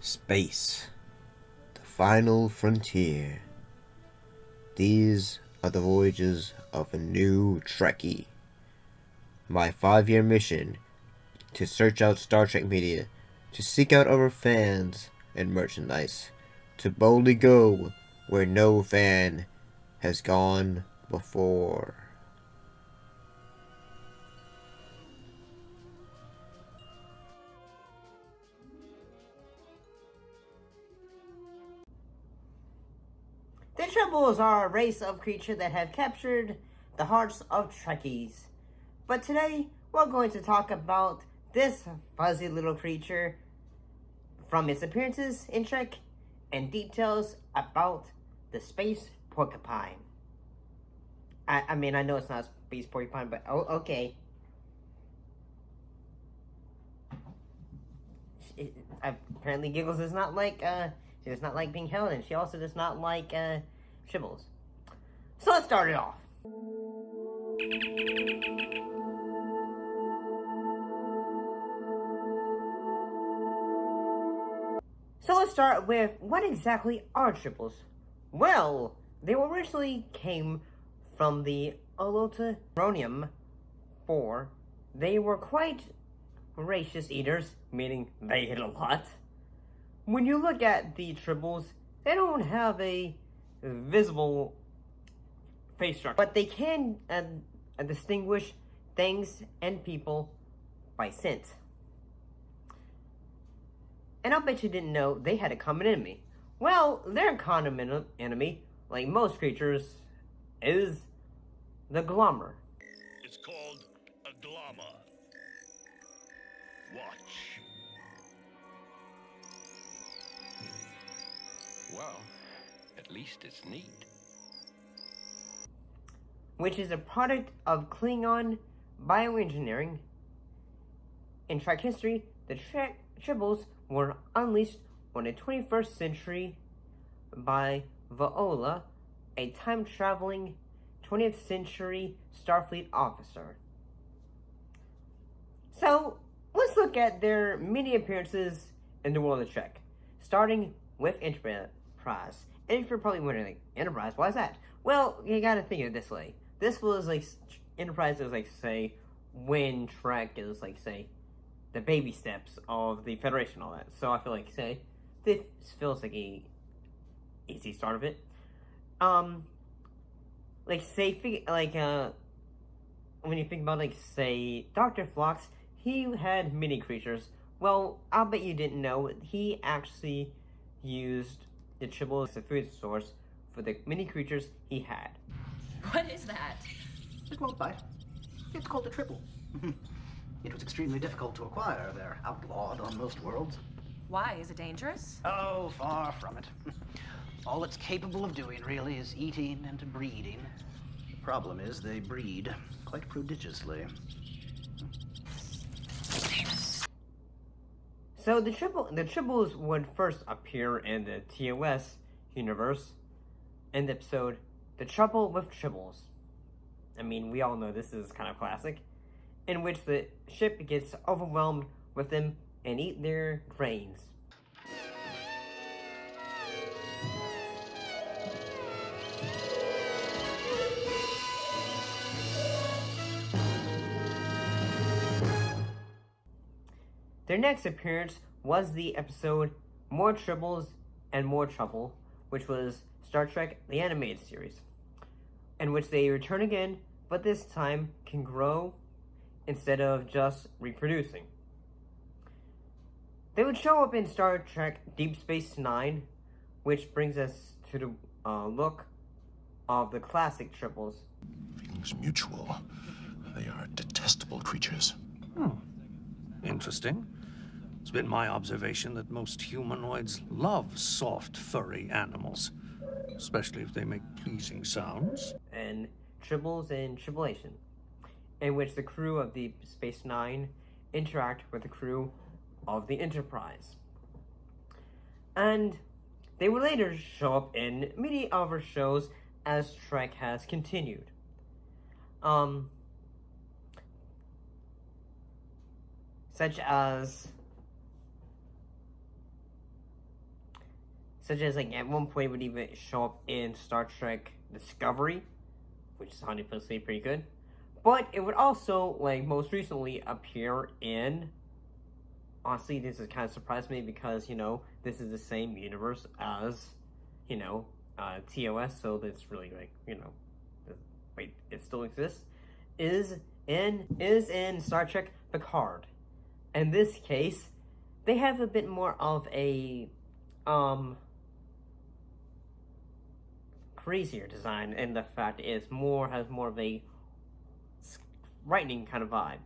Space, the final frontier. These are the voyages of a new Trekkie. My 5-year mission to search out Star Trek media, to seek out our fans and merchandise, to boldly go where no fan has gone before. The Tribbles are a race of creatures that have captured the hearts of Trekkies. But today, we're going to talk about this fuzzy little creature from its appearances in Trek and details about the space porcupine. I mean, I know it's not a space porcupine, but okay. Apparently Giggles does not like, she does not like being held, and she also does not like, Tribbles. So let's start it off. So let's start with, what exactly are Tribbles? Well, they originally came from the Oloteronium 4. They were quite voracious eaters, meaning they ate a lot. When you look at the Tribbles, they don't have a visible face structure, but they can distinguish things and people by scent. And I'll bet you didn't know they had a common enemy. Well, their common enemy, like most creatures, is the glommer. It's called a glommer. Watch. Well, at least it's neat. Which is a product of Klingon bioengineering. In Trek history, the Tribbles were unleashed on the 21st century by Viola, a time-traveling 20th century Starfleet officer. So, let's look at their many appearances in the world of Trek, starting with Enterprise. And if you're probably wondering, like, Enterprise, why is that? Well, you gotta think of it this way. This was, like, Enterprise was, like, say, when Trek is, like, say, the baby steps of the Federation and all that. So I feel like, say, this feels like a easy start of it. Like, say, when you think about, like, say, Dr. Phlox, he had many creatures. Well, I'll bet you didn't know, he actually used the Tribbles as a food source for the many creatures he had. What is that? It won't bite. It's called a tribble. It was extremely difficult to acquire. They're outlawed on most worlds. Why? Is it dangerous? Oh, far from it. All it's capable of doing, really, is eating and breeding. The problem is they breed quite prodigiously. So the Tribbles would first appear in the TOS universe in the episode The Trouble with Tribbles. I mean, we all know this is kind of classic, in which the ship gets overwhelmed with them and eat their grains. Their next appearance was the episode More Tribbles and More Trouble, which was Star Trek the Animated Series, in which they return again, but this time can grow instead of just reproducing. They would show up in Star Trek Deep Space Nine, which brings us to the look of the classic Tribbles. Feelings mutual. They are detestable creatures. Interesting. It's been my observation that most humanoids love soft, furry animals, especially if they make pleasing sounds. And Tribbles and Tribulation, in which the crew of Deep Space Nine interact with the crew of the Enterprise. And they would later show up in many other shows as Trek has continued. Such as such as like at one point it would even show up in Star Trek Discovery, which is honestly pretty good. But it would also, like, most recently appear in... Honestly, this has kind of surprised me because, you know, this is the same universe as, you know, TOS, so that's really, like, you know... Wait, it still exists? Is in Star Trek Picard. In this case, they have a bit more of a, crazier design, and the fact is has more of a frightening kind of vibe.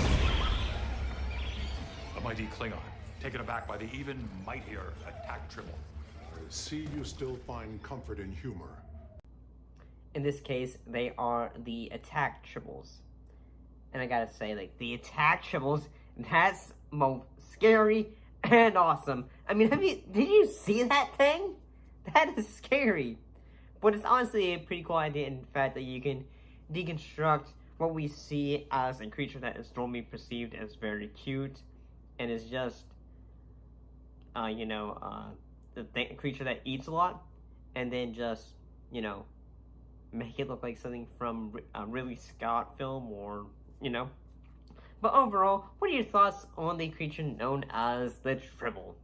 A mighty Klingon, taken aback by the even mightier attack Tribble. I see you still find comfort in humor. In this case, they are the attack Tribbles. And I gotta say, like, the attack Tribbles, that's both scary and awesome. I mean, did you see that thing? That is scary. But it's honestly a pretty cool idea in the fact that you can deconstruct what we see as a creature that is normally perceived as very cute and is just, the creature that eats a lot, and then just, you know, make it look like something from a Ridley Scott film, or, you know. But overall, what are your thoughts on the creature known as the Tribble?